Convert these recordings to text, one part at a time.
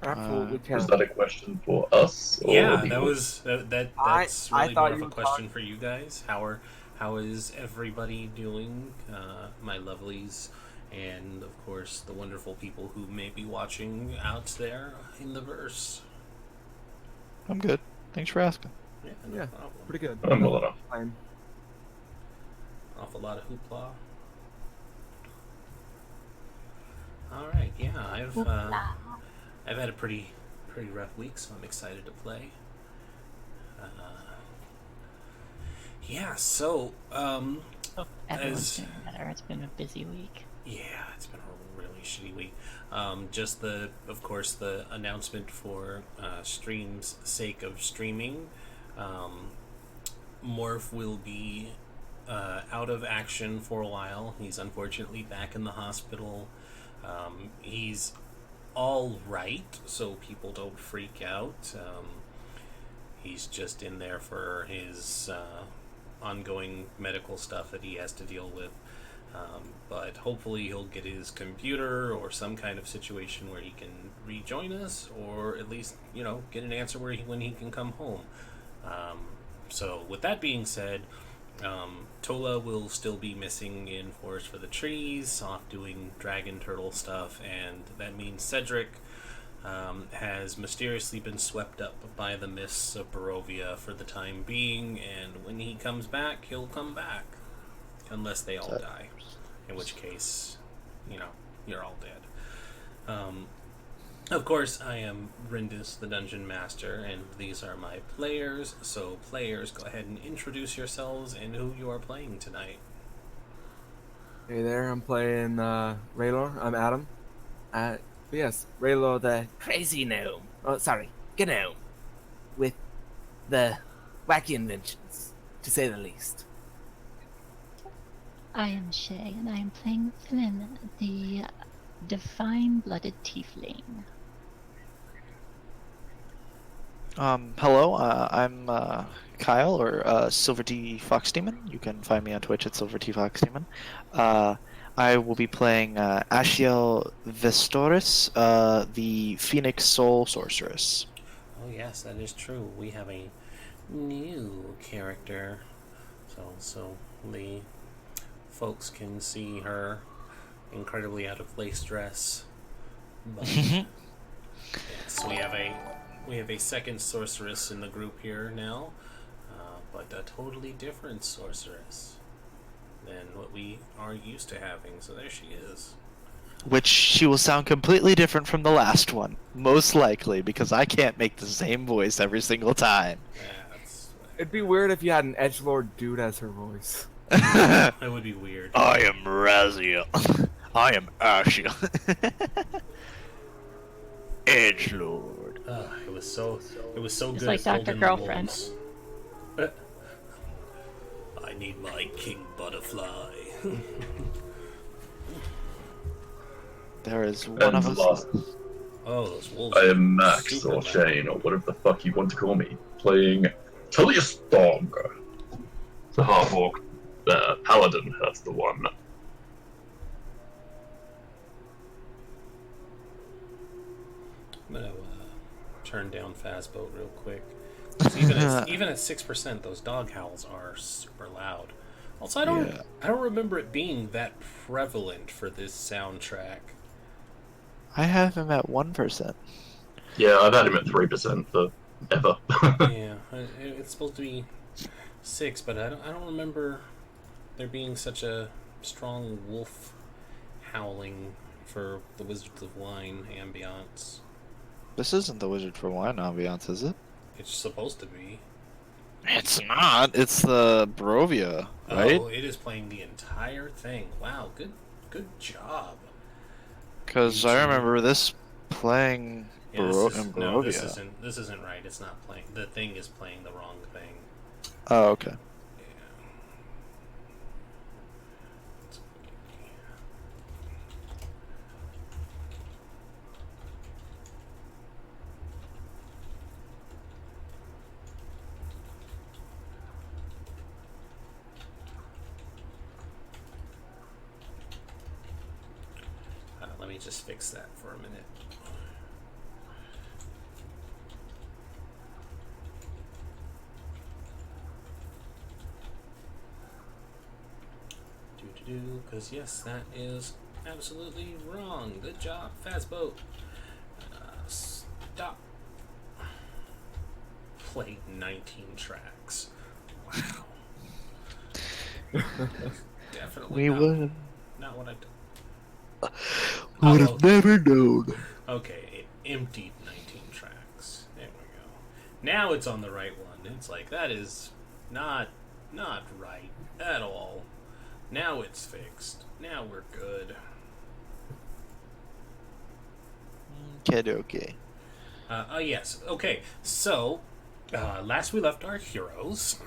Absolutely Was can. that a question for us or Yeah, the that audience? was that's I really more thought of you a were question talking. for you guys. How is everybody doing, my lovelies, and of course the wonderful people who may be watching out there in the verse. I'm good. Thanks for asking. Yeah, no Yeah, problem. pretty good. I'm No well enough. complaint. Awful lot of hoopla. All right, yeah, Hoopla. I've had a pretty rough week, so I'm excited to play. Uh, yeah, so Hope everyone's as doing better. It's been a busy week. yeah, it's been a really shitty week. Just of course, the announcement for streams' sake of streaming. Um, Morph will be out of action for a while. He's unfortunately back in the hospital. He's all right, so people don't freak out. He's just in there for his ongoing medical stuff that he has to deal with. But hopefully he'll get his computer or some kind of situation where he can rejoin us, or at least get an answer when he can come home. So with that being said, Tola will still be missing in Forest for the Trees, off doing dragon turtle stuff, and that means Cedric has mysteriously been swept up by the mists of Barovia for the time being, and when he comes back, he'll come back. Unless they all die. In which case, you're all dead. Of course, I am Rindis, the Dungeon Master, and these are my players. So, players, go ahead and introduce yourselves and who you are playing tonight. Hey there, I'm playing Raylor. I'm Adam. Yes, Raylor the crazy gnome. Oh, sorry, gnome. With the wacky inventions, to say the least. I am Shay, and I am playing Flynn, the divine-blooded tiefling. Hello, I'm Kyle, or Silver T Fox Demon. You can find me on Twitch at Silver T Fox Demon. I will be playing Ashiel Vestoris, the Phoenix Soul Sorceress. Oh, yes, that is true. We have a new character. So the folks can see her incredibly out of place dress. But yes, we have a second sorceress in the group here now, but a totally different sorceress than what we are used to having. So there she is. Which she will sound completely different from the last one, most likely, because I can't make the same voice every single time. That's It'd be weird if you had an edgelord dude as her voice. that would be weird. I am Raziel. I am Ashiel. Edgelord. It was so Just good. like at Dr. holding Girlfriend. the wolves. I need my king butterfly. There is one of And us. Oh, those wolves. I are am Max super or loud. Shane or whatever the fuck you want to call me, playing Tullius Dog, the half-orc paladin. That's the one. I'm gonna turn down Fastboat real quick. 'Cause even at 6%, those dog howls are super loud. Also, I don't remember it being that prevalent for this soundtrack. I have him at 1%. Yeah, I've had him at 3% for ever. Yeah, it's supposed to be 6, but I don't remember there being such a strong wolf howling for the Wizards of Wine ambiance. This isn't the Wizard for Wine ambiance, is it? It's supposed to be. It's not. It's the Barovia, right? Oh, it is playing the entire thing. Wow, good job. Because I remember this playing Yeah, in no, Barovia. this isn't right. It's not playing. The thing is playing the wrong thing. Oh, okay. Yeah. Let me just fix that for a minute. Because yes, that is absolutely wrong. Good job, Fazbo. Stop. Played 19 tracks. Wow. Definitely We not, would not what I did. would Oh, have never known. Okay, it emptied 19 tracks. There we go. Now it's on the right one. It's like, that is not right at all. Now it's fixed. Now we're good. Okay. Yes. Okay, so, last we left our heroes,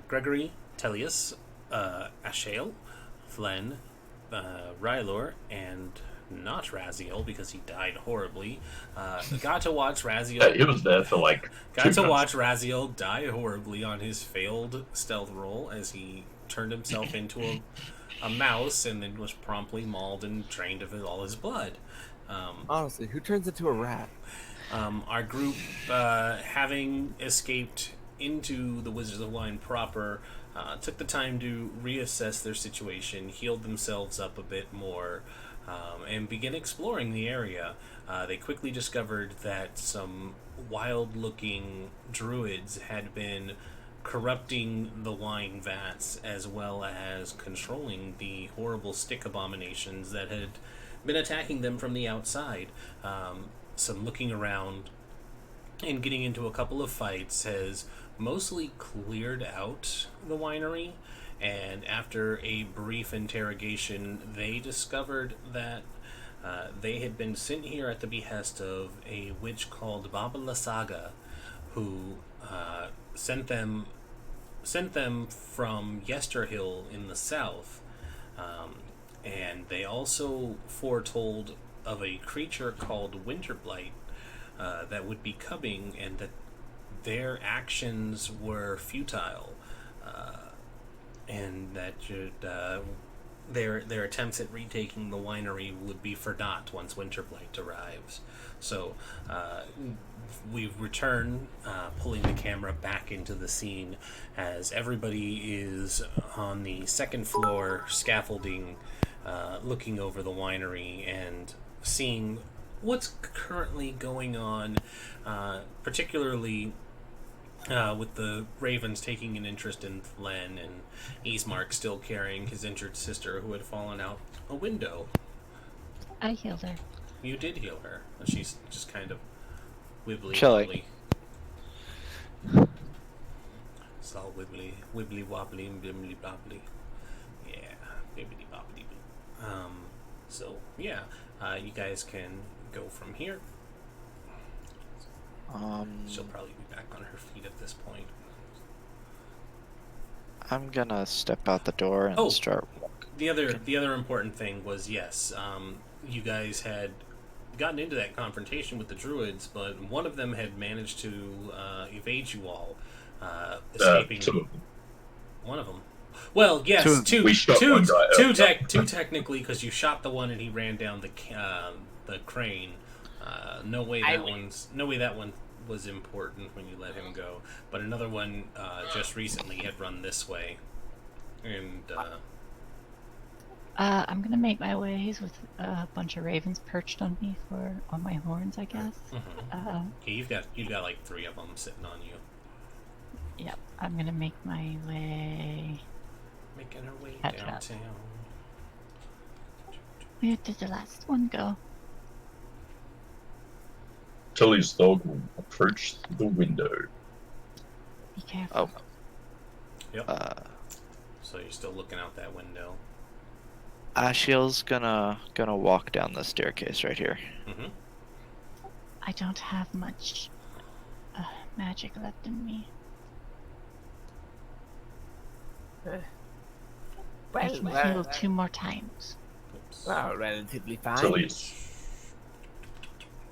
Gregory, Tellius, Ashael, Flen, Rylor, and not Raziel because he died horribly. Got to watch Raziel. He was there for like. Got to watch Raziel die horribly on his failed stealth roll as he turned himself into a mouse and then was promptly mauled and drained of all his blood. Honestly, who turns into a rat? Our group, having escaped into the Wizards of Wine proper, took the time to reassess their situation, healed themselves up a bit more, and began exploring the area. They quickly discovered that some wild-looking druids had been corrupting the wine vats as well as controlling the horrible stick abominations that had been attacking them from the outside. Some looking around and getting into a couple of fights has mostly cleared out the winery, and after a brief interrogation, they discovered that they had been sent here at the behest of a witch called Baba Lasaga, who sent them from Yesterhill in the south, and they also foretold of a creature called Winterblight that would be coming, and that their actions were futile, and that their attempts at retaking the winery would be for naught once Winterblight arrives. So we return, pulling the camera back into the scene as everybody is on the second floor scaffolding, looking over the winery and seeing what's currently going on, particularly with the Ravens taking an interest in Len and Eastmark still carrying his injured sister who had fallen out a window. I healed her. You did heal her. And she's just kind of wibbly Chilling. wobbly. It's all wibbly wobbly and bibbly bobbly. Yeah, bibbly bobbly. So yeah, you guys can go from here. She'll probably be back on her feet at this point. I'm gonna step out the door and start. The other important thing was, yes, you guys had gotten into that confrontation with the druids, but one of them had managed to evade you all, escaping. Two. One of them. Well, yes, two. We shot one guy. Two technically, because you shot the one and he ran down the crane. No way that one was important when you let him go. But another one just recently had run this way, and I'm gonna make my ways with a bunch of ravens perched on me on my horns, I guess. yeah, you've got like 3 of them sitting on you. Yep, I'm gonna make my way. Making her way Catch up. downtown. Where did the last one go? Tully's dog will approach the window. Be careful. Oh. Yep. So you're still looking out that window. Ashiel's gonna walk down the staircase right here. Mm-hmm. I don't have much magic left in me. I can heal 2 more times. Oops. Well, relatively fine.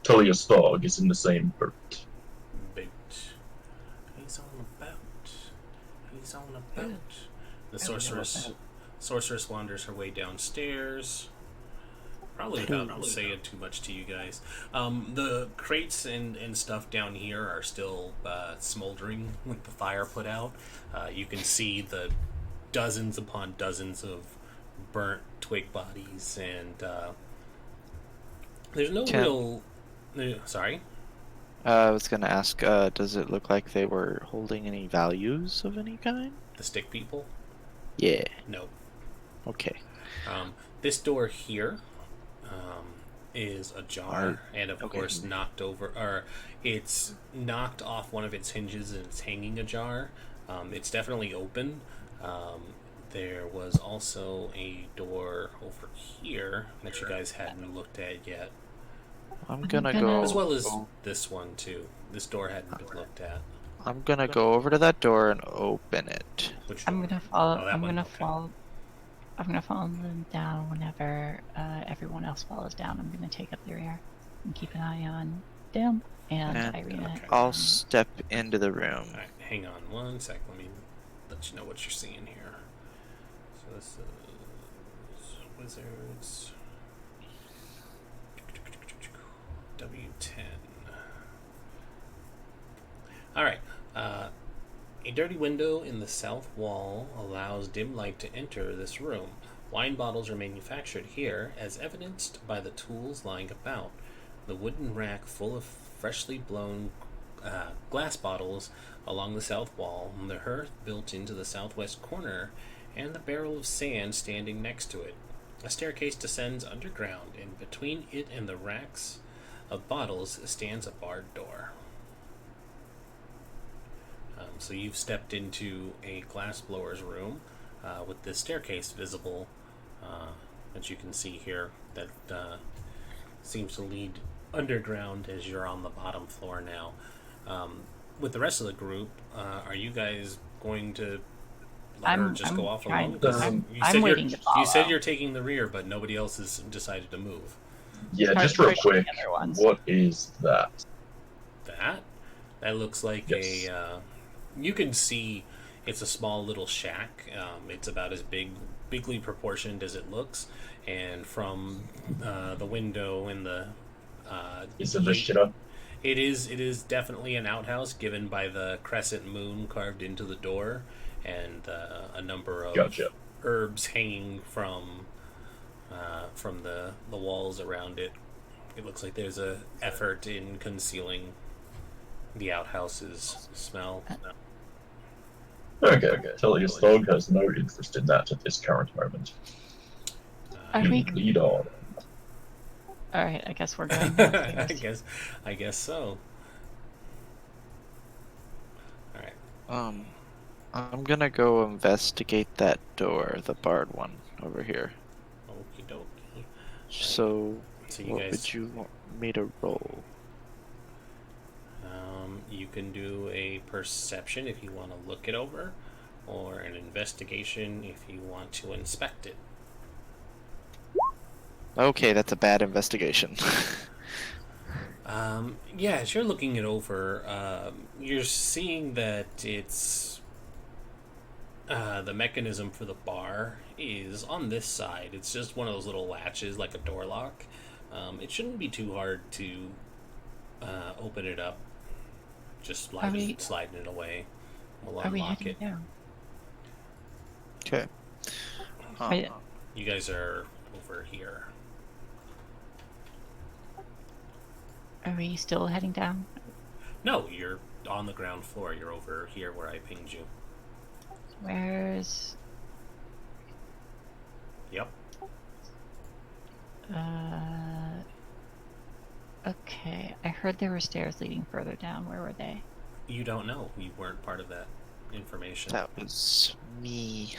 Tully's dog is in the same boat. Boat. He's on a boat. He's on a boat. The sorceress wanders her way downstairs. Probably without saying too much to you guys. The crates and stuff down here are still smoldering with the fire put out. You can see the dozens upon dozens of burnt twig bodies, and there's no Can- real. Sorry. I was gonna ask, does it look like they were holding any values of any kind? The stick people? Yeah. No. Okay. This door here is ajar, and of course knocked over, or it's knocked off one of its hinges and it's hanging ajar. It's definitely open. There was also a door over here that you guys hadn't looked at yet, I'm gonna go. as well as this one too. This door hadn't been looked at. I'm gonna go over to that door and open it. Which I'm door? gonna follow. Oh, that I'm one, gonna okay. follow. I'm gonna follow them down whenever everyone else follows down. I'm gonna take up the rear and keep an eye on them and And Irina. okay. I'll step into the room. All right, hang on one sec. Let me let you know what you're seeing here. So this is Wizards W10. All right. A dirty window in the south wall allows dim light to enter this room. Wine bottles are manufactured here, as evidenced by the tools lying about. The wooden rack full of freshly blown glass bottles along the south wall, the hearth built into the southwest corner, and the barrel of sand standing next to it. A staircase descends underground, and between it and the racks of bottles stands a barred door. So you've stepped into a glassblower's room with this staircase visible that you can see here that seems to lead underground as you're on the bottom floor now. With the rest of the group, are you guys going to let her just go off alone? 'Cause I'm waiting to follow. you said you're taking the rear, but nobody else has decided to move. Yeah, Start just real pushing quick. the other ones. What is that? That looks like Yes. you can see it's a small little shack. It's about as bigly proportioned as it looks, and from the window in the Is it the shitter? it is definitely an outhouse, given by the crescent moon carved into the door, and a number of Gotcha. herbs hanging from the walls around it. It looks like there's a effort in concealing the outhouse's smell. Okay. Telius Dog has no interest in that at this current moment. Are You we? lead on. All right, I guess we're going. I guess so. All right. I'm gonna go investigate that door, the barred one over here. Okie dokie. So, So you what guys, would you want me to roll? you can do a perception if you want to look it over, or an investigation if you want to inspect it. Okay, that's a bad investigation. Yeah, as you're looking it over, you're seeing that it's the mechanism for the bar is on this side. It's just one of those little latches, like a door lock. It shouldn't be too hard to open it up. Just sliding it away. We'll Are we unlock heading it. down? Okay. You guys are over here. Are we still heading down? No, you're on the ground floor. You're over here where I pinged you. Where's Yep. Okay, I heard there were stairs leading further down. Where were they? You don't know. You weren't part of that information. That was me.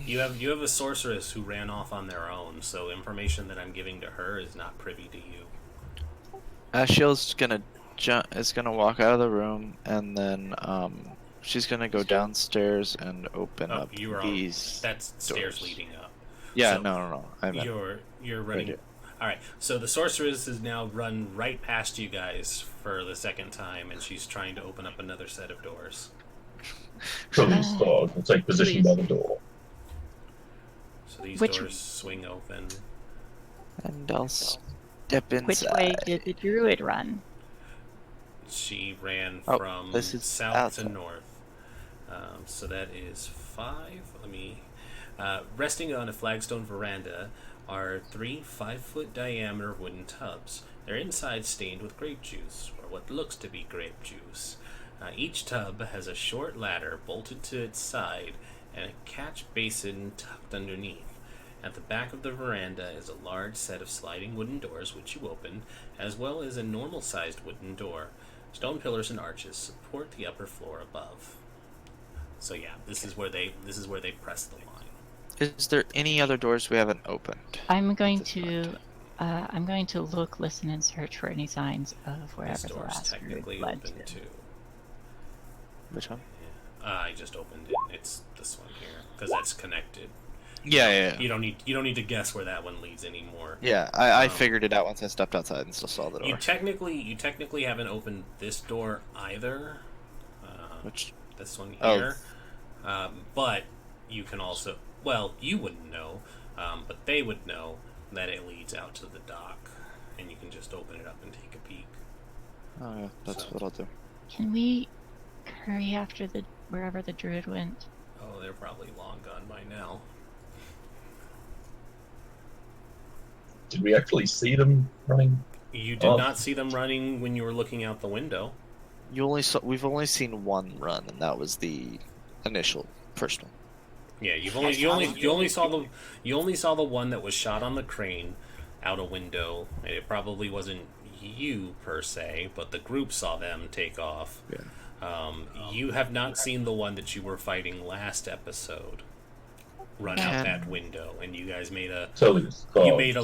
You have a sorceress who ran off on their own, so information that I'm giving to her is not privy to you. Ashiel's gonna walk out of the room, and then she's gonna go downstairs and open up you were these. that's stairs doors. leading up. Yeah, So, no. I meant You're running. here. All right. So the sorceress has now run right past you guys for the second time, and she's trying to open up another set of doors. Telius Dog will take position by the door. So these Which- doors swing open. and I'll step inside. Which way did the druid run? She ran Oh, from this is south outside. to north. So that is 5. Let me. Resting on a flagstone veranda are 3 5-foot diameter wooden tubs. Their inside stained with grape juice, or what looks to be grape juice. Each tub has a short ladder bolted to its side and a catch basin tucked underneath. At the back of the veranda is a large set of sliding wooden doors which you open, as well as a normal-sized wooden door. Stone pillars and arches support the upper floor above. So yeah, this is where they press the line. Is there any other doors we haven't opened? I'm going this point? I'm going to look, listen, and search for any signs of wherever This the door's last group technically led open to. too. Which one? I just opened it. It's this one here because that's connected. Yeah. You don't need to guess where that one leads anymore. Yeah, I figured it out once I stepped outside and still saw the door. You technically haven't opened this door either. Which? This one Oh. here. But you can also, well, you wouldn't know, but they would know that it leads out to the dock, and you can just open it up and take a peek. Oh yeah, that's So- what I'll do. Can we hurry after wherever the druid went? Oh, they're probably long gone by now. Did we actually see them running? You did not see them running when you were looking out the window. We've only seen one run, and that was the initial first one. Yeah, you only saw the one that was shot on the crane out a window. It probably wasn't you per se, but the group saw them take off. Yeah. You have not seen the one that you were fighting last episode run out that window, and you guys made a you made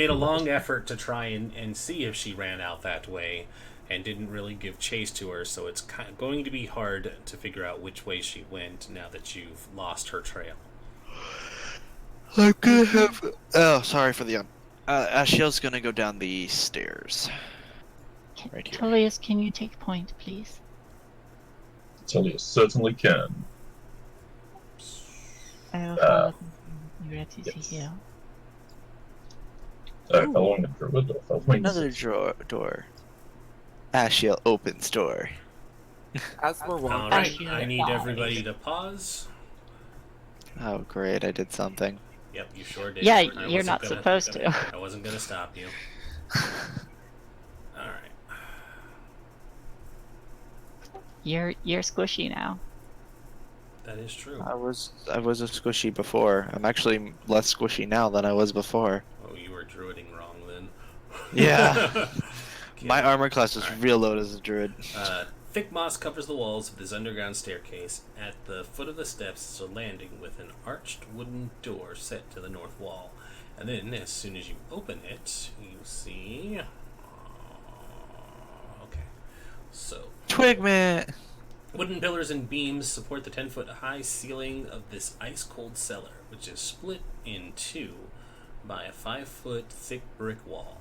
a long effort to try and see if she ran out that way, and didn't really give chase to her. So it's going to be hard to figure out which way she went now that you've lost her trail. I'm gonna have. Oh, sorry for the. Ashiel's gonna go down the stairs. Right here. Tullius, can you take point, please? Tullius certainly can. I will follow you ready to yes. see you. Along the druid, or fell wings. Another door. Ashiel opens door. As we're All walking, right, I need everybody to pause. Oh great, I did something. Yep, you sure did. Yeah, I you're wasn't not supposed to. I wasn't gonna stop you. All right. You're squishy now. That is true. I was a squishy before. I'm actually less squishy now than I was before. Oh, you were druiding wrong then. Yeah. Okay. My armor class is real low as a druid. Thick moss covers the walls of this underground staircase. At the foot of the steps is a landing with an arched wooden door set to the north wall. And then, as soon as you open it, you see... okay. So, Twigman! wooden pillars and beams support the 10-foot-high ceiling of this ice-cold cellar, which is split in two by a 5-foot thick brick wall.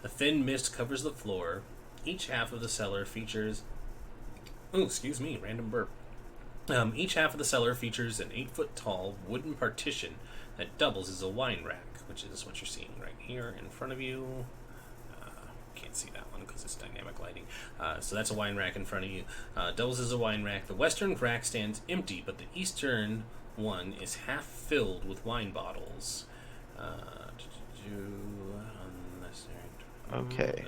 A thin mist covers the floor. Each half of the cellar features... Oh, excuse me, random burp. Each half of the cellar features an 8-foot-tall wooden partition that doubles as a wine rack, which is what you're seeing right here in front of you. Can't see that one because it's dynamic lighting. So that's a wine rack in front of you. Doubles as a wine rack. The western rack stands empty, but the eastern one is half filled with wine bottles. Okay.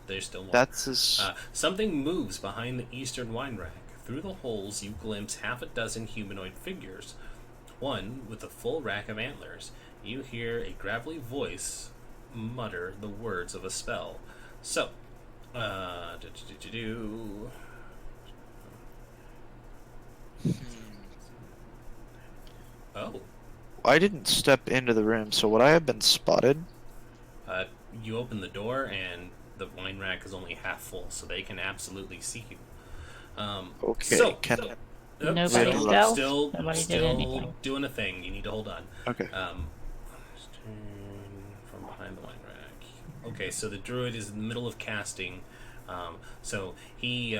There's still one. That's his... Something moves behind the eastern wine rack. Through the holes, you glimpse half a dozen humanoid figures. One with a full rack of antlers. You hear a gravelly voice mutter the words of a spell. So, Oh, I didn't step into the room, so would I have been spotted? you open the door and the wine rack is only half full, so they can absolutely see you. Okay, So, Nobody stealth? still Nobody did anything. doing a thing. You need to hold on. Okay. Turn from behind the wine rack. Okay, so the druid is in the middle of casting. So he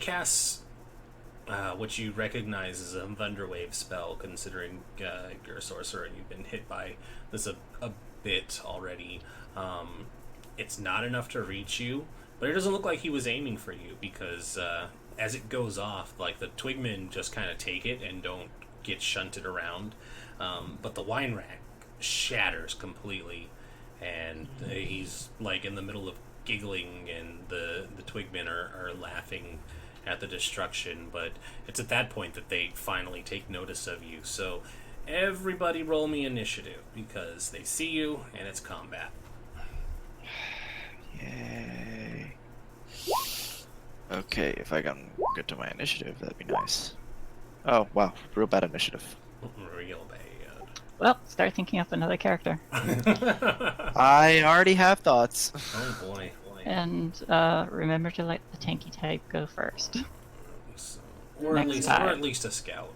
casts what you recognize as a Thunderwave spell, considering you're a sorcerer and you've been hit by this a bit already. It's not enough to reach you, but it doesn't look like he was aiming for you because as it goes off, like the twigmen just kind of take it and don't get shunted around. But the wine rack shatters completely, and he's like in the middle of giggling, and the twigmen are laughing at the destruction. But it's at that point that they finally take notice of you. So everybody roll me initiative because they see you and it's combat. Yay. Okay, if I can get to my initiative, that'd be nice. Oh, wow. Real bad initiative. Real bad. Well, start thinking up another character. I already have thoughts. Oh boy. And remember to let the tanky type go first. So, or Next at time. least a scout.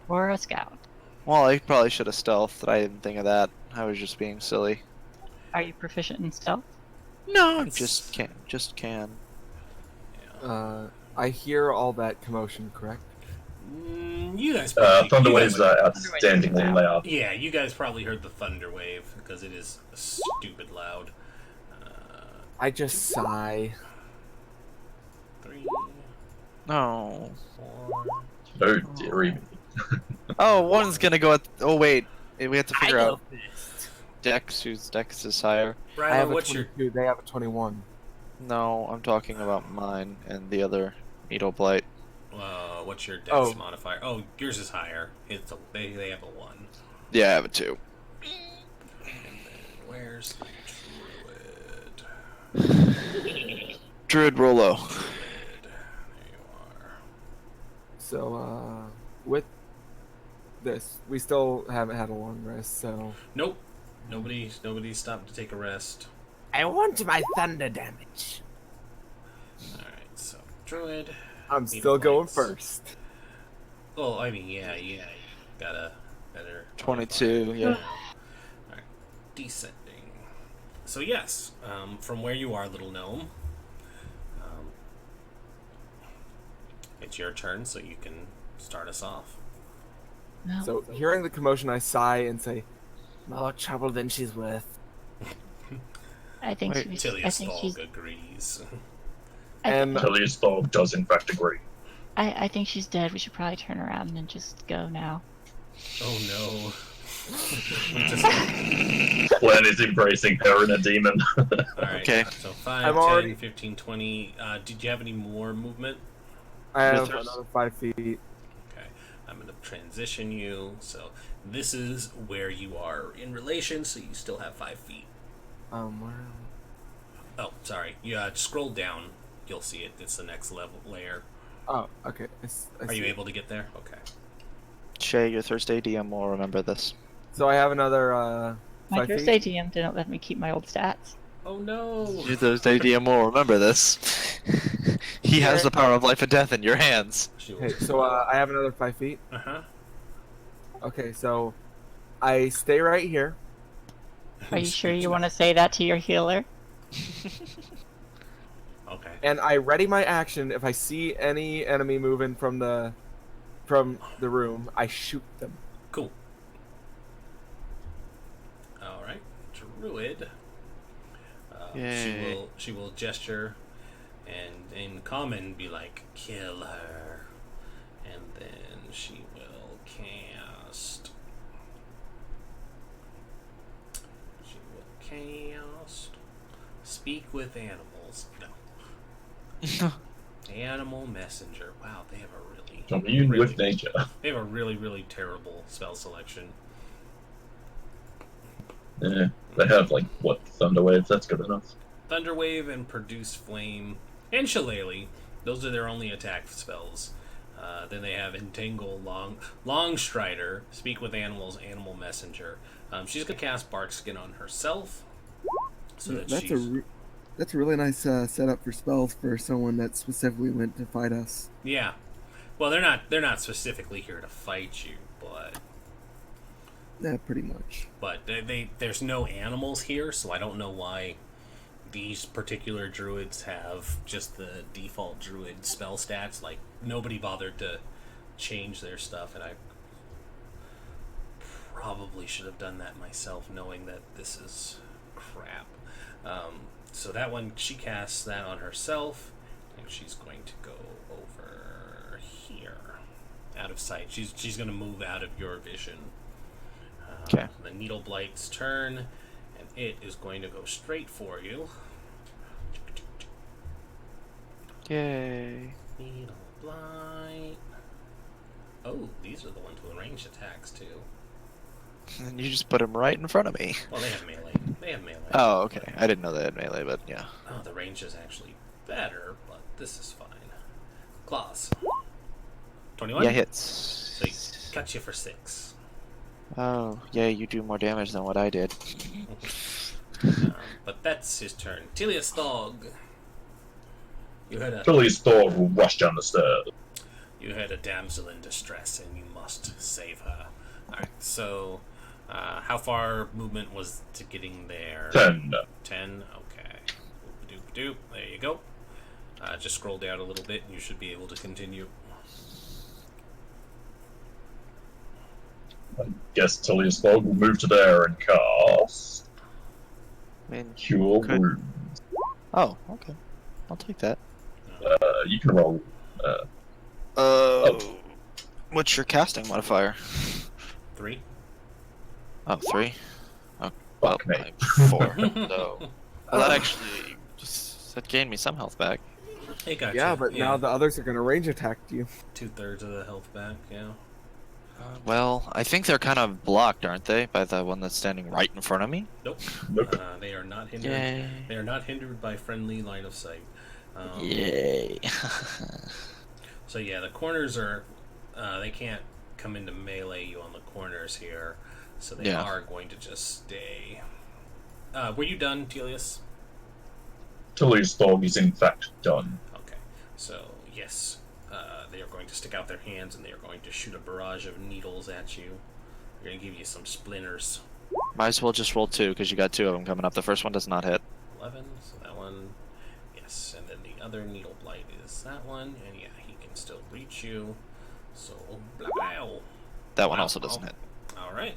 Or a scout. Well, I probably should have stealthed. I didn't think of that. I was just being silly. Are you proficient in stealth? No, just can. I hear all that commotion, correct? You guys probably, Thunder you guys waves are outstandingly loud. Yeah, you guys probably heard the thunder wave because it is stupid loud. I just sigh. 3, No. 4. Oh dearie me. Oh, one's gonna go at. Oh, wait. We have to figure I out Dex, whose Dex is higher. I have Rylo, a what's your 22. They have a 21. No, I'm talking about mine and the other Needle Blight. what's your dex Oh. modifier? Oh, yours is higher. They have a 1. Yeah, I have a 2. And then where's the druid? Druid Rolo. Druid. There you are. So, with this, we still haven't had a long rest, so... Nope. Nobody stopped to take a rest. I want my thunder damage. Alright, so druid. I'm Needle still going blights. first. Well, I mean, yeah, got a better 22, modifier. yeah. Alright, descending. So yes, from where you are, little gnome, it's your turn, so you can start us off. No. So, hearing the commotion, I sigh and say, more trouble than she's worth. I think Wait, she's. Tilia I think she's. Stog agrees. And Tilius dog does in fact agree. I think she's dead. We should probably turn around and just go now. Oh no. Glenn is embracing her and a demon. Alright, Okay. so 5, I'm 10, already- 15, 20. Did you have any more movement? I have Withers. another 5 feet. Okay, I'm going to transition you. So this is where you are in relation, so you still have 5 feet. Where... Oh, sorry. You scroll down. You'll see it. It's the next level layer. Oh, okay. I Are you see. able to get there? Okay. Shay, your Thursday DM will remember this. So I have another, My 5 Thursday feet? DM didn't let me keep my old stats. Oh no. Your Thursday DM will remember this. He has the power of life and death in your hands. Okay, so, I have another 5 feet. Uh-huh. Okay, so I stay right here. Are you sure you want to say that to your healer? Okay. And I ready my action. If I see any enemy moving from the room, I shoot them. Cool. Alright. Druid. Yay. She will gesture and in common be like, kill her. And then she will cast. Speak with animals. No. Animal messenger. Wow, they have a really Commune with nature. they have a really terrible spell selection. Yeah, they have like what, thunder waves? That's good enough. Thunderwave and Produce Flame and Shillelagh. Those are their only attack spells. Then they have Entangle, Long Strider, Speak with Animals, Animal Messenger. She's gonna cast Barkskin on herself, so that That's she's that's a really nice setup for spells for someone that specifically went to fight us. yeah. Well, they're not specifically here to fight you, but Yeah, pretty much. there's no animals here, so I don't know why these particular druids have just the default druid spell stats. Like, nobody bothered to change their stuff, and I probably should have done that myself, knowing that this is crap. So that one, she casts that on herself, and she's going to go over here, out of sight. She's going to move out of your vision. Okay. The Needle Blight's turn, and it is going to go straight for you. Yay. Needle Blight. Oh, these are the ones with range attacks too. And you just put him right in front of me. Well, they have melee. They have melee. Oh, okay. I didn't know they had melee, but yeah. Oh, the range is actually better, but this is fine. Claws. 21? Yeah, hits. So he cut you for 6. Oh, yeah, you do more damage than what I did. But that's his turn. Tilius Dog. You had a Tilly's dog will rush down the stairs. damsel in distress, and you must save her. Alright, so how far movement was to getting there? 10. 10? Okay. Doop. There you go. Just scroll down a little bit, and you should be able to continue. I guess Tilly's dog will move to there and cast I mean, Cure could- Wounds. oh, okay. I'll take that. You can roll. What's your casting modifier? 3? Oh, 3? Oh, well, Fuck me. 4. So, well, that actually that gained me some health back. Hey, gotcha. Yeah, but now the others are gonna range attack you. 2/3 of the health back, yeah. Well, I think they're kind of blocked, aren't they, by the one that's standing right in front of me? Nope. Nope. They are not hindered. Yay. They are not hindered by friendly line of sight. Yay. So yeah, the corners are. They can't come into melee you on the corners here, so they Yeah. are going to just stay. Were you done, Telius? Tilly's dog is in fact done. Okay. So yes, they are going to stick out their hands and they are going to shoot a barrage of needles at you. They're going to give you some splinters. Might as well just roll 2, because you got 2 of them coming up. The first one does not hit. 11. So that one, yes, and then the other needle blight is that one, and yeah, he can still reach you. So blah blah. That one Wow. also doesn't hit. All right.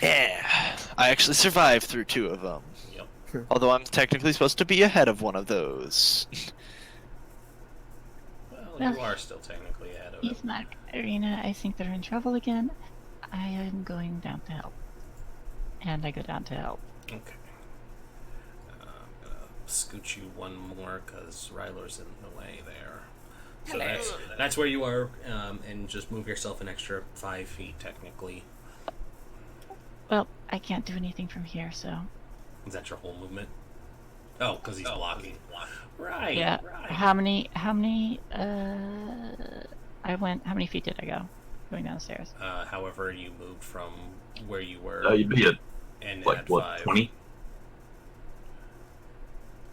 Yeah. I actually survived through 2 of them. Yep. Although I'm technically supposed to be ahead of one of those. Well, you are still technically ahead of it. Ismark, Arena, I think they're in trouble again. I am going down to help. And I go down to help. Okay. I'm gonna scoot you one more because Ryler's in the way there. So that's where you are, and just move yourself an extra 5 feet technically. Well, I can't do anything from here, so... Is that your whole movement? Oh, because he's blocking. Right. Yeah. Right. How many, how many feet did I go? Going down the stairs. However, you moved from where you were You'd be at and like add what, 5. 20?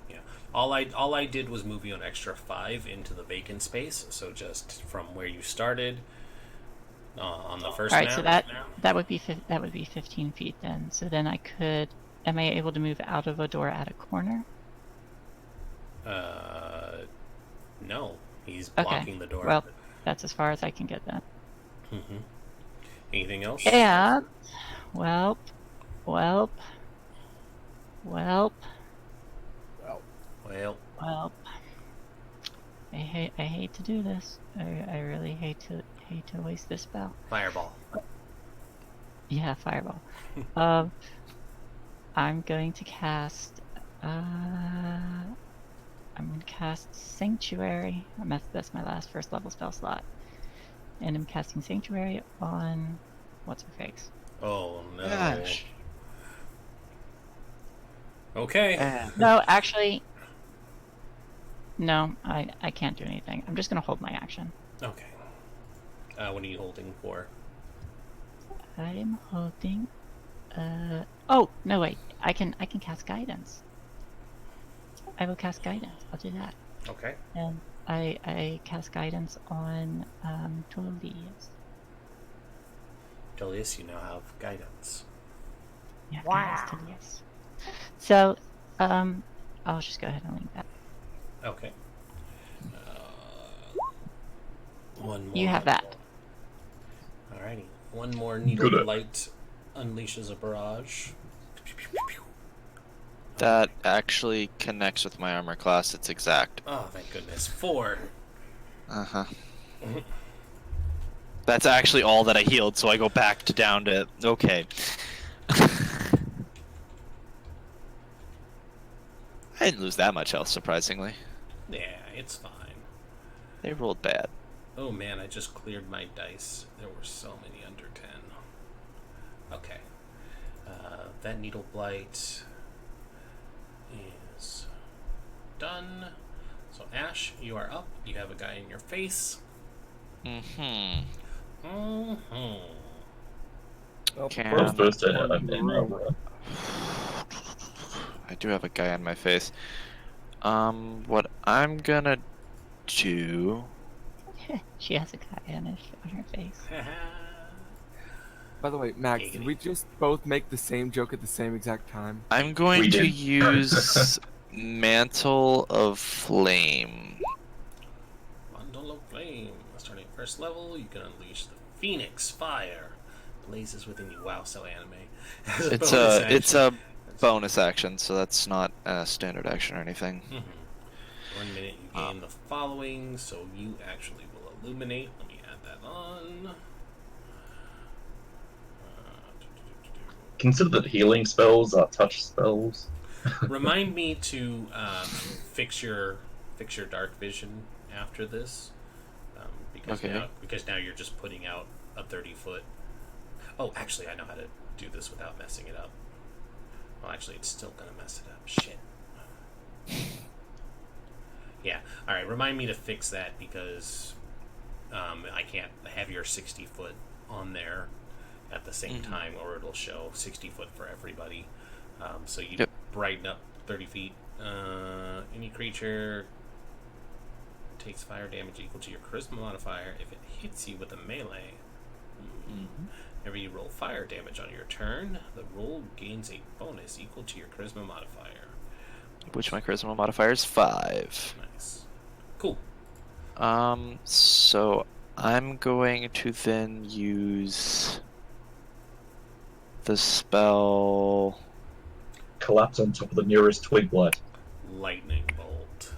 Yeah. All I did was move you an extra 5 into the vacant space. So just from where you started on the first. All right, map. so that would be 15 feet then. So then I could. Am I able to move out of a door at a corner? No, he's Okay. blocking the door. Well, that's as far as I can get then. Mm-hmm. Anything else? And, welp. Well, I hate to do this. I really hate to waste this spell. fireball. Yeah, fireball. I'm going to cast. I'm going to cast Sanctuary. That's my last first level spell slot, and I'm casting Sanctuary on what's her face. Oh no. Gosh. Okay. No, actually, no. I can't do anything. I'm just going to hold my action. Okay. What are you holding for? I'm holding. Oh no! Wait. I can cast Guidance. I will cast Guidance. I'll do that. Okay. And I cast Guidance on Tolius. Delius, you now have guidance. Yeah, Guidance Tolius. So, I'll just go ahead and link that. Okay. One more. You have that. Alrighty. One more needle Good. light unleashes a barrage. That actually connects with my armor class. It's exact. Oh, thank goodness. 4. Uh-huh. That's actually all that I healed, so I go back to down to... Okay. I didn't lose that much health, surprisingly. Yeah, it's fine. They rolled bad. Oh man, I just cleared my dice. There were so many under 10. Okay. That needle blight is done. So Ash, you are up. You have a guy in your face. Mm-hmm. Mm-hmm. Can... Well, first I'm in now. I do have a guy on my face. What I'm gonna do... She has a guy on her face. By the way, Max, Giggity. did we just both make the same joke at the same exact time? I'm going We to did. use Mantle of Flame. Bundle of Flame. Starting at first level, you can unleash the Phoenix Fire. Blazes within you. Wow, so anime. As a It's bonus a it's action. a bonus action, so that's not a standard action or anything. 1 minute you gain the following, so you actually will illuminate. Let me add that on. Consider that healing spells are touch spells. Remind me to fix your dark vision after this, because Okay. now you're just putting out a 30-foot. Oh, actually, I know how to do this without messing it up. Well, actually, it's still gonna mess it up. Shit. Yeah. All right. Remind me to fix that because I can't have your 60-foot on there at the same time, or it'll show 60-foot for everybody. So you brighten up 30 feet. Any creature takes fire damage equal to your charisma modifier if it hits you with a melee. Whenever you roll fire damage on your turn, the roll gains a bonus equal to your charisma modifier. Which my charisma modifier is 5. Nice. Cool. So I'm going to then use the spell. Collapse on top of the nearest twig blight. Lightning bolt.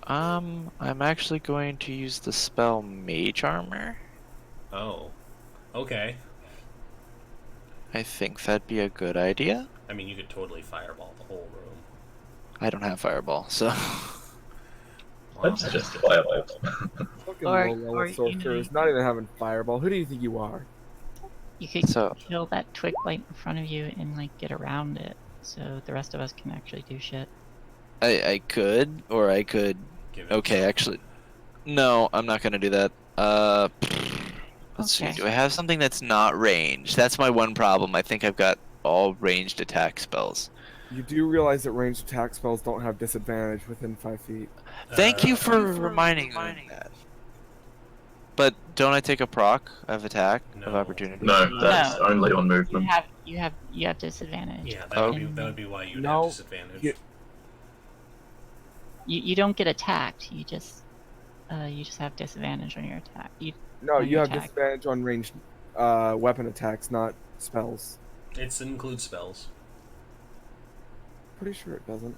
I'm actually going to use the spell Mage Armor. Oh. Okay. I think that'd be a good idea. I mean, you could totally fireball the whole room. I don't have Fireball, so... I'd suggest fireball. Fucking Or- low level or, you sorcerers, know- not even having fireball. Who do you think you are? You could So- kill that twig blight in front of you and like get around it, so the rest of us can actually do shit. I could, or I could... Give it Okay, some- actually... No, I'm not gonna do that. Let's see, Okay. do I have something that's not ranged? That's my one problem. I think I've got all ranged attack spells. You do realize that ranged attack spells don't have disadvantage within 5 feet. Thank you for reminding me that. But don't I take a proc of attack of No. opportunity? No, that's No. only on You movement. have disadvantage. Yeah, Oh. that would be why you'd No, have disadvantage. you- You don't get attacked. You just have disadvantage on your attack. No, On you have attack. disadvantage on ranged weapon attacks, not spells. It includes spells. Pretty sure it doesn't.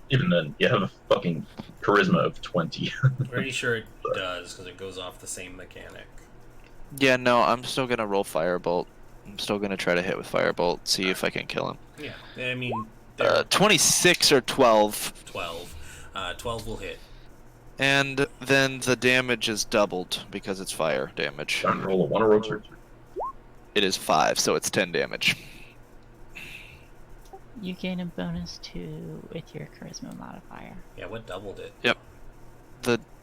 Even then, you have a fucking charisma of 20. Pretty sure it does because it goes off the same mechanic. Yeah, no, I'm still gonna roll Firebolt. I'm still gonna try to hit with Firebolt, see if I can kill him. Yeah, I mean, they're 26 or 12. 12. 12 will hit. And then the damage is doubled because it's fire damage. Don't roll a 1 or a 2. It is 5, so it's 10 damage. You gain a bonus 2 with your charisma modifier. Yeah, what doubled it?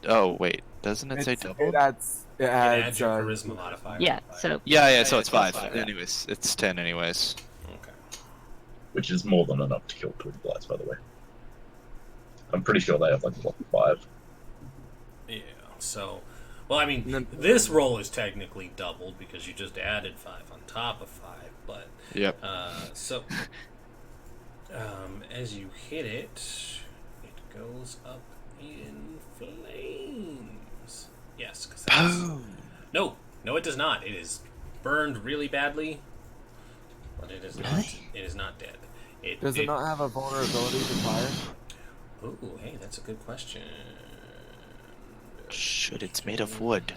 Oh, wait. Doesn't it say It's- doubled? It adds. It It adds adds. your charisma modifier. Yeah, so Yeah, so it's 5. five. Anyways, it's 10 anyways. Okay. Which is more than enough to kill twig blights, by the way. I'm pretty sure they have like level 5. Yeah. So, well, I mean, And then- this roll is technically doubled because you just added 5 on top of 5. But Yep. so, as you hit it, it goes up in flames. Yes, because Boom! no, it does not. It is burned really badly, but it is not. Really? It is not dead. Does it not have a vulnerability to fire? Ooh, hey, that's a good question. Should it's made of wood?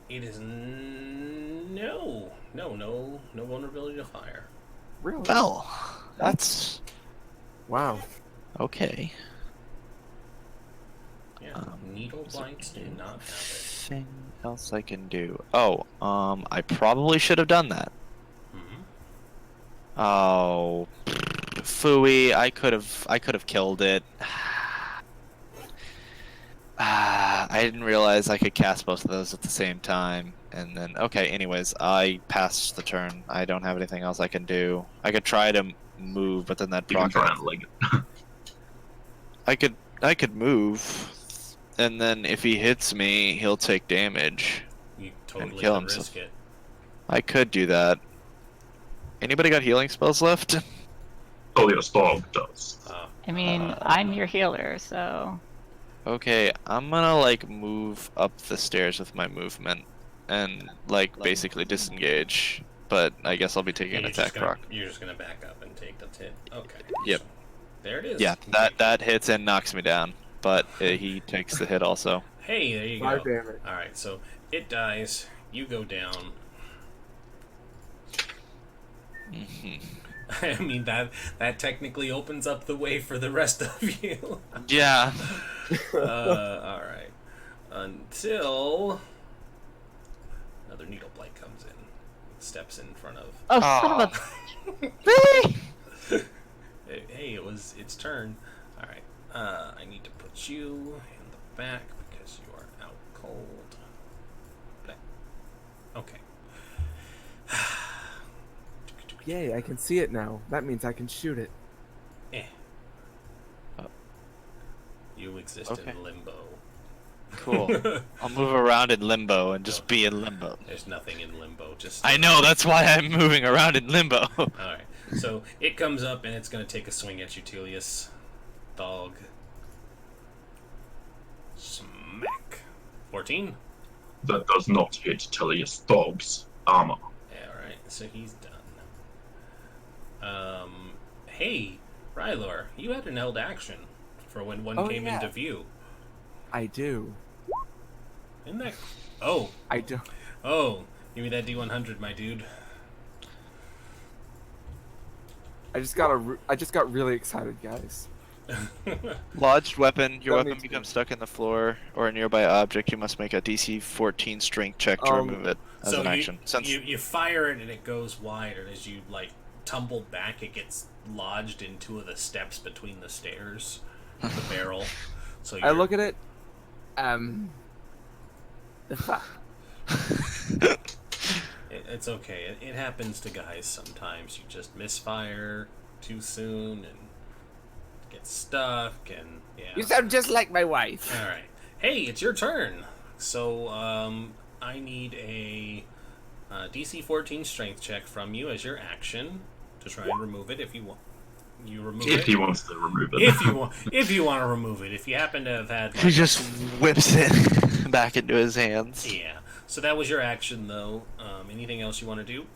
It is no vulnerability to fire. Really? Well, that's Wow. okay. Yeah, needle blights do not have it. Thing else I can do? Oh, I probably should have done that. Mm-hmm. Oh, phooey! I could have killed it. I didn't realize I could cast both of those at the same time. And then, okay, anyways, I passed the turn. I don't have anything else I can do. I could try to move, but then that You can proc. try and leg it. I could move, and then if he hits me, he'll take damage. You totally kill can himself. risk it. I could do that. Anybody got healing spells left? Only a storm does. I mean, I'm your healer, so Okay, I'm gonna like move up the stairs with my movement and like basically disengage. But I guess I'll be taking an attack proc. You're just gonna back up and take the hit. Okay. Yep. So, there it is. Yeah, that hits and knocks me down, but he takes the hit also. Hey, there you 5 go. damage. All right, so it dies. You go down. I mean that technically opens up the way for the rest of you. Yeah. All right. Until another needle blight comes in, steps in front of. oh, son of a. Hey, its turn. All right. I need to put you in the back because you are out cold. Okay. Yay, I can see it now. That means I can shoot it. You exist Okay. in limbo. Cool. I'll move around in limbo and just be in limbo. There's nothing in limbo. Just I know, that's why I'm moving around in limbo. All right. So it comes up and it's going to take a swing at you, Telius. Dog. Smack. 14. That does not hit Telius Dog's armor. Yeah, all right. So he's done. Hey, Rylor, you had an held action for when one came into view. I do. Isn't that? Oh, I do. oh, give me that D100, my dude. I just got really excited, guys. Lodged weapon. Your That weapon makes becomes stuck in the floor or a nearby object. You must make a DC 14 strength check to remove it as an action. You fire it and it goes wide, and as you like tumble back, it gets lodged in two of the steps between the stairs, the barrel. So I look at it. It's okay. It happens to guys sometimes. You just misfire too soon and get stuck, and yeah. You sound just like my wife. All right. Hey, it's your turn. So I need a DC 14 strength check from you as your action to try and remove it if you want. You remove it. If he wants to remove it. If you want to remove it. If you happen to have had. He just whips it back into his hands. Yeah. So that was your action, though. Anything else you want to do?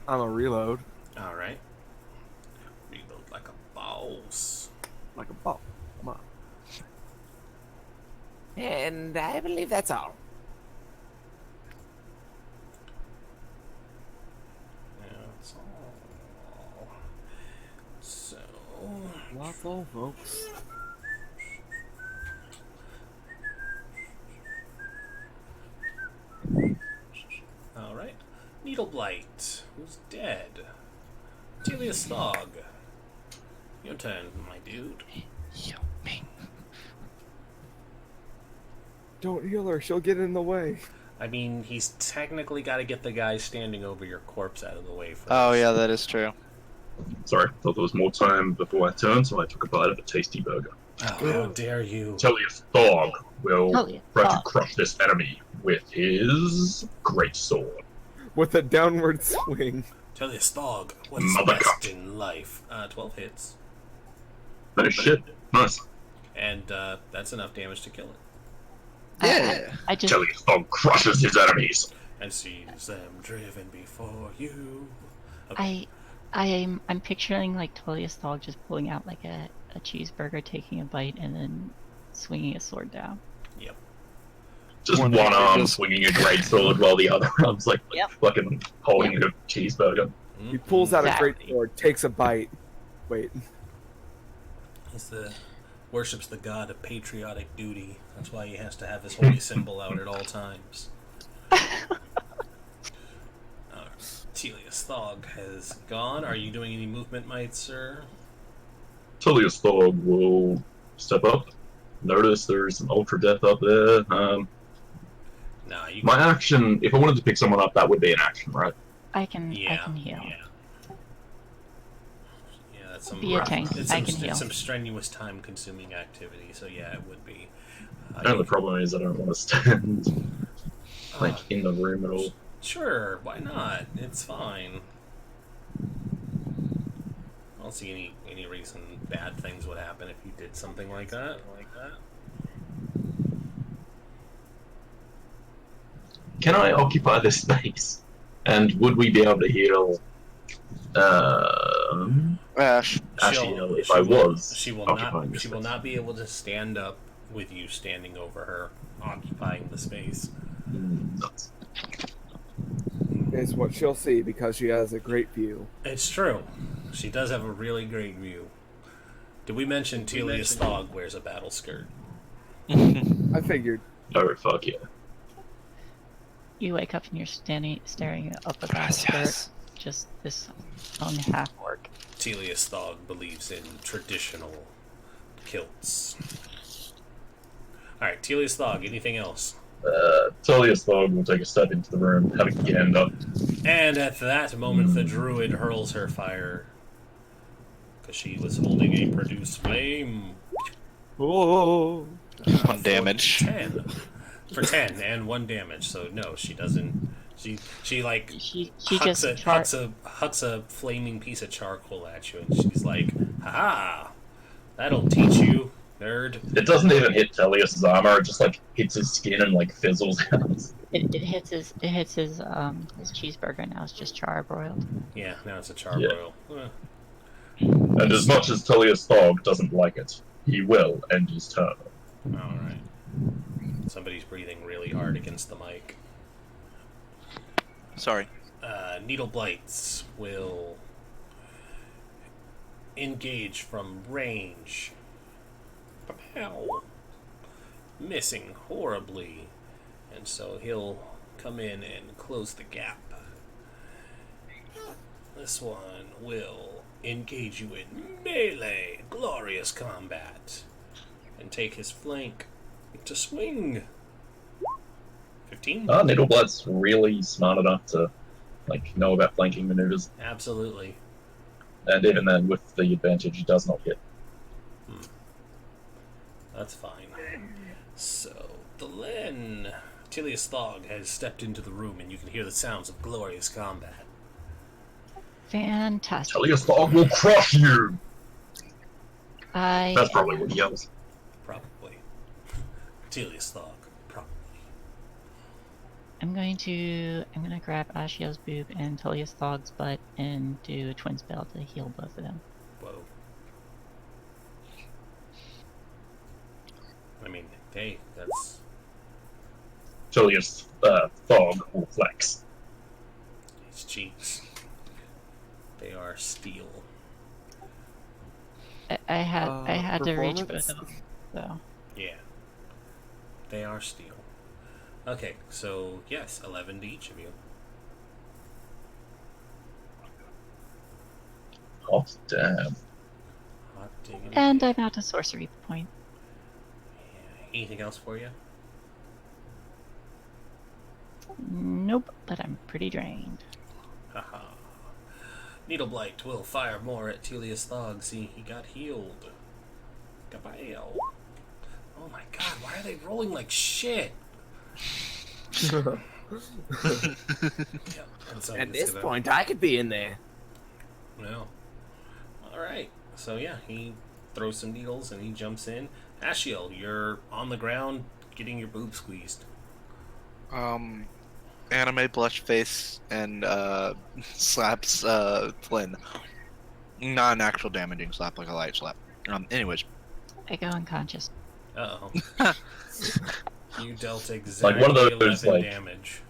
I'm a reload. All right. Reload like a boss. Like a ball. Come on. And I believe that's all. That's all. So. That's all, folks. All right. Needle Blight, who's dead. Telius Thog. Your turn, my dude. Don't heal her. She'll get in the way. I mean, he's technically got to get the guy standing over your corpse out of the way first. Oh yeah, that is true. Sorry, thought there was more time before I turned, so I took a bite of a tasty burger. Oh, how dare you. Telius Dog will Telius try to Dog. crush this enemy with his great sword. With a downward swing. Telius Thog, what's Mother best cup. in life? 12 hits. No shit. Nice. And that's enough damage to kill it. Yeah. I just Telius Dog crushes his enemies. And sees them driven before you. I I'm picturing like Tullius Dog just pulling out like a cheeseburger, taking a bite, and then swinging a sword down. Yep. Just One one hand arm just- swinging a great sword while the other arm's like Yep. fucking holding a cheeseburger. He pulls out a great Exactly. sword, takes a bite. Wait. Worships the god of patriotic duty. That's why he has to have his holy symbol out at all times. Telius Thog has gone. Are you doing any movement, might sir? Tullius Thog will step up. Notice there's an Ultra Death up there. Nah, you My action, if I wanted to pick someone up, that would be an action, right? I can heal. Yeah, that's some. Be a tank. It's I some, can it's heal. some strenuous, time-consuming activity. So yeah, it would be. The only problem is I don't want to stand like in the room at all. Sure, why not? It's fine. I don't see any reason bad things would happen if you did something like that. Can I occupy this space? And would we be able to heal Ash. Ashiel if I was She will occupying not. this She will space? not be able to stand up with you standing over her, occupying the space. Nuts. Is what she'll see because she has a great view. It's true. She does have a really great view. Did we mention Telius Thog wears a battle skirt? I figured. Oh, fuck yeah. You wake up and you're staring up at that skirt. Just this young half orc. Telius Thog believes in traditional kilts. Alright, Telius Thog, anything else? Tullius Thog will take a step into the room, having his hand up. And at that moment, the druid hurls her fire. Because she was holding a produce flame. Oh. 1 damage. 10. For 10 and 1 damage. So no, she doesn't. She like She hucks a flaming piece of charcoal at you, and she's like, "Ha! That'll teach you, nerd." It doesn't even hit Tullius's armor, it just like hits his skin and like fizzles out. It hits his cheeseburger. Now it's just charbroiled. Yeah, now it's a charbroil. And as much as Tullius Thog doesn't like it, he will end his turn. All right. Somebody's breathing really hard against the mic. Sorry. Needle Blights will engage from range. Pow! Missing horribly. And so he'll come in and close the gap. This one will engage you in melee, glorious combat, and take his flank to swing. 15? Needleblood's really smart enough to like know about flanking maneuvers, Absolutely. and even then, with the advantage, he does not hit. That's fine. So, the Len, Telius Thog has stepped into the room, and you can hear the sounds of glorious combat. Fantastic. Tullius Thog will crush you! I That's probably what he yells. Probably. Telius Thog, probably. I'm gonna grab Ashiel's boob and Tullius Thog's butt and do a twin spell to heal both of them. Whoa. I mean, hey, that's... Tullius Thog will flex. his cheeks. They are steel. I had to reach both Performance? of them, so Yeah. They are steel. Okay, so yes, 11 to each of you. Hot damn. Hot diggity. and I'm out of sorcery point. Anything else for you? Nope, but I'm pretty drained. Haha. Needleblight will fire more at Telius Thog. See, he got healed. Gabail. Oh my god, why are they rolling like shit? Yeah, and so At I'm just this gonna- point, I could be in there. No. Alright, so yeah, he throws some needles and he jumps in. Ashiel, you're on the ground getting your boob squeezed. anime blush face and slaps Flynn. Not an actual damaging slap, like a light slap. Anyways. I go unconscious. Uh-oh. You dealt Like exactly one of those, 11 like- damage.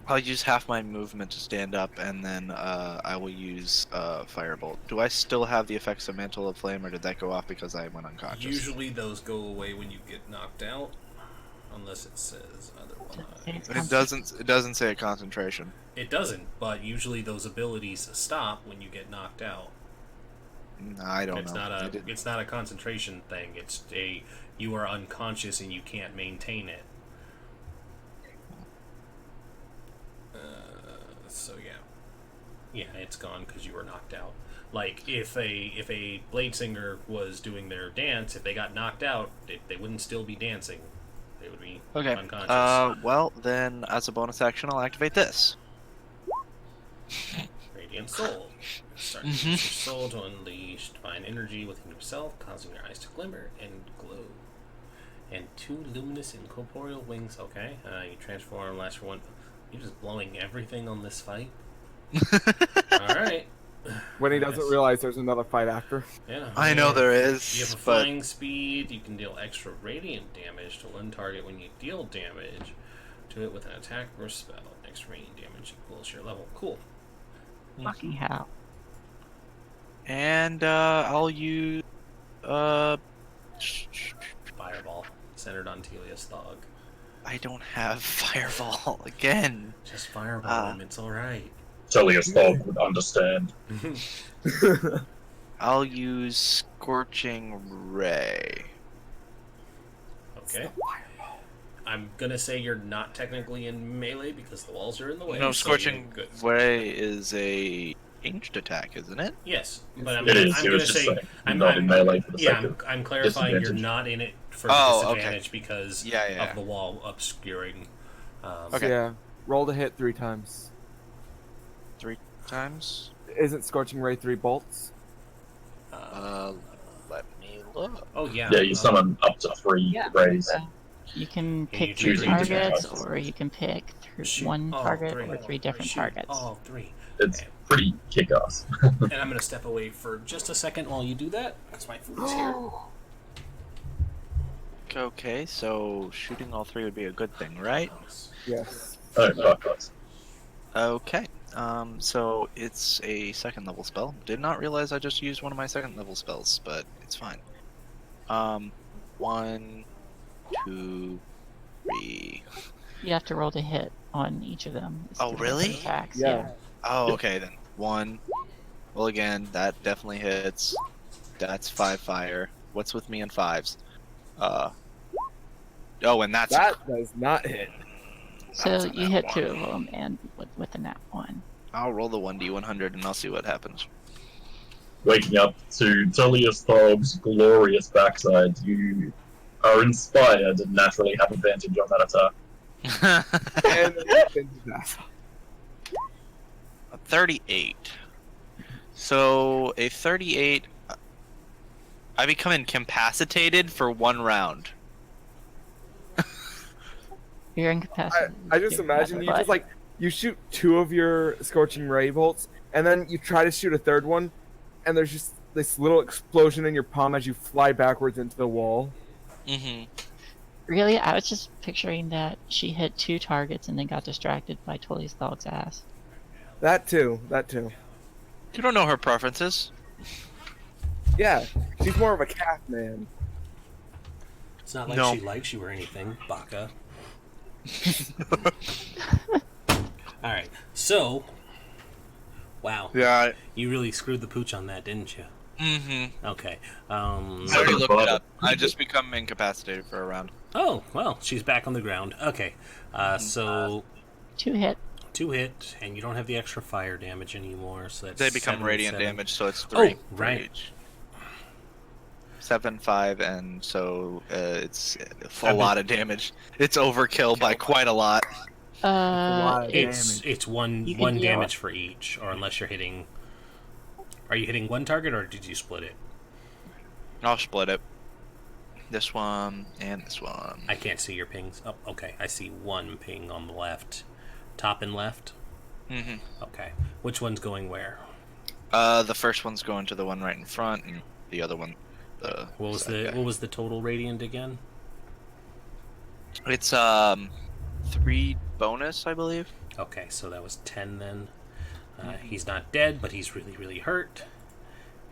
I'll use half my movement to stand up, and then I will use Firebolt. Do I still have the effects of Mantle of Flame, or did that go off because I went unconscious? Usually those go away when you get knocked out, unless it says otherwise. It doesn't say a concentration. It doesn't, but usually those abilities stop when you get knocked out. No, I don't know. It's not a concentration thing. It's you are unconscious and you can't maintain it. So yeah, it's gone because you were knocked out. Like if a blade singer was doing their dance, if they got knocked out, they wouldn't still be dancing. They would be unconscious. Well, then as a bonus action, I'll activate this. Radiant Soul. Start to use your soul to unleash divine energy within yourself, causing your eyes to glimmer and glow. And 2 luminous incorporeal wings. Okay, you transform, last for 1. You're just blowing everything on this fight. Alright. When he doesn't realize there's another fight after. Yeah. I know there is. You have a flying speed. You can deal extra radiant damage to one target when you deal damage to it with an attack or spell. Extra radiant damage equals your level. Cool. Fucking hell. And I'll use Fireball. Centered on Telia's Thog. I don't have Fireball again. Just fireball him. It's alright. Telia's Thog would understand. I'll use Scorching Ray. Okay. I'm gonna say you're not technically in melee because the walls are in the way. No, so Scorching you're good. Ray is a ranged attack, isn't it? Yes, but I'm It gonna, is. I'm It gonna was just say saying, I'm not in melee for the yeah, sake of I'm clarifying you're disadvantage. not in it for Oh, disadvantage because of the wall obscuring. So yeah, roll to hit 3 times. 3 times? Isn't Scorching Ray 3 bolts? Let me look. Oh yeah. Yeah, you summon up to 3 rays. You can Can you pick choose 3 any different targets, targets? or you can pick Shoot one all target 3. or 3 different Shoot targets. all 3. It's pretty kick-ass. And I'm gonna step away for just a second while you do that because my food is here. Okay, so shooting all 3 would be a good thing, right? Yes. Oh, fuck us. Okay. So it's a 2nd level spell. Did not realize I just used one of my 2nd level spells, but it's fine. 1, 2, 3. You have to roll to hit on each of them. It's Oh, 2 really? different attacks. Yeah. Oh, okay then. 1. Well, again, that definitely hits. That's 5 fire. What's with me and 5s? Oh, and that's That does not hit. So that's a you nat hit 2 one. of them, and with a nat 1. I'll roll the 1d100 and I'll see what happens. Waking up to Telia's Thog's glorious backside, you are inspired and naturally have advantage on that attack. And then disaster. 38. So a 38. I become incapacitated for 1 round. You're incapacitated. I just You're imagine you but- just like you shoot 2 of your Scorching Ray bolts, and then you try to shoot a 3rd one, and there's just this little explosion in your palm as you fly backwards into the wall. Mm-hmm. Really, I was just picturing that she hit 2 targets and then got distracted by Tully's dog's ass. That too. That too. You don't know her preferences. Yeah, she's more of a cat man. It's not like No. she likes you or anything, Baka. Alright, so... Wow. Yeah. You really screwed the pooch on that, didn't you? Mm-hmm. Okay. I already looked it up. I just become incapacitated for a round. Oh, well, she's back on the ground. Okay. So... 2 hit. 2 hit, and you don't have the extra fire damage anymore, so that's They become 7, radiant 7. damage, so it's 3. Oh, right. Each. 7, 5, and so it's a full I've been- lot of damage. It's overkill by quite a lot. lot of It's damage. it's one You can one deal damage for each, or unless you're hitting. Are you hitting one target, or did you split it? I'll split it. this one, and this one. I can't see your pings. Oh, okay. I see one ping on the left. Top and left? Mm-hmm. Okay. Which one's going where? The first one's going to the one right in front, and the other one, What was the total radiant again? It's 3 bonus, I believe. Okay, so that was 10 then. He's not dead, but he's really, really hurt.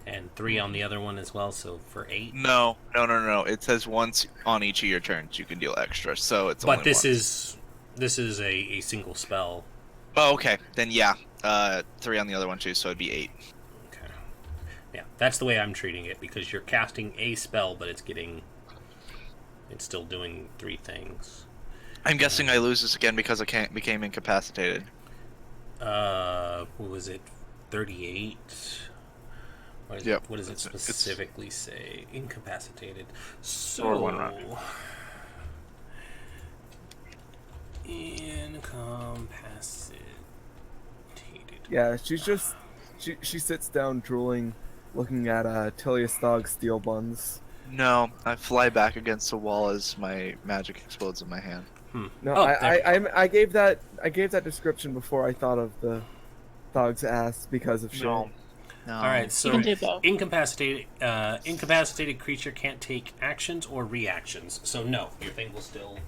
And 3 on the other one as well, so for 8. No. It says once on each of your turns you can deal extra, so it's. But only this once. is a single spell. Oh, okay. Then yeah, 3 on the other one too, so it'd be 8. Okay. Yeah, that's the way I'm treating it, because you're casting a spell, but it's still doing 3 things. I'm guessing I lose this again because I became incapacitated. What was it? 38. What does it specifically say? Incapacitated. So Or 1 round. Incapacitated. Yeah, she sits down drooling, looking at Tilius Dog's steel buns. No, I fly back against the wall as my magic explodes in my hand. No, Oh, I gave that description before I thought of the dog's ass because of shame. No. All right, so You can do both. incapacitated creature can't take actions or reactions. So no, your thing will still